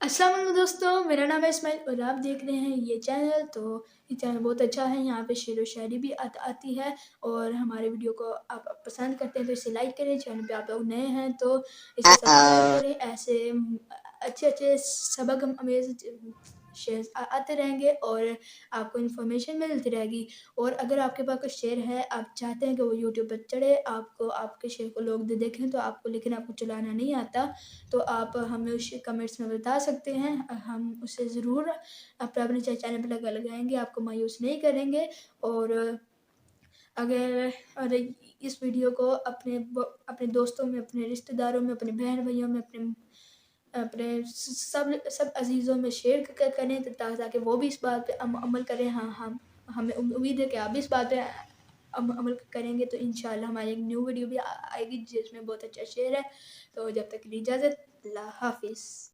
अस्सलाम वालेकुम दोस्तों, मेरा नाम है इस्माइल और आप देख रहे हैं ये चैनल। तो ये चैनल बहुत अच्छा है, यहाँ पे शेर व शायरी भी आती है और हमारे वीडियो को आप पसंद करते हैं तो इसे लाइक करें। चैनल पे आप लोग नए हैं तो इसे सब्सक्राइब Uh-oh. करें। ऐसे अच्छे-अच्छे सबक अमेज़ शेयर्स आते रहेंगे और आपको इन्फॉर्मेशन मिलती रहेगी। और अगर आपके पास कोई शेर है, आप चाहते हैं कि वो यूट्यूब पर चढ़े, आपको आपके शेर को लोग देखें तो आपको, लेकिन आपको चलाना नहीं आता, तो आप हमें उस कमेंट्स में बता सकते हैं। हम उसे ज़रूर अपने चैनल पे लगाएँगे, आपको मायूस नहीं करेंगे। और अगर और इस वीडियो को अपने दोस्तों में, अपने रिश्तेदारों में, अपने बहन-भाइयों में, अपने अपने सब सब अज़ीज़ों में शेयर करें ताकि वो भी इस बात पे अमल करें। हाँ, हमें उम्मीद है कि आप भी इस बात पे अमल करेंगे तो इंशाअल्लाह हमारी एक न्यू वीडियो भी आएगी जिसमें बहुत अच्छा शेर है। तो जब तक के लिए इजाज़त, अल्लाह हाफ़िज़।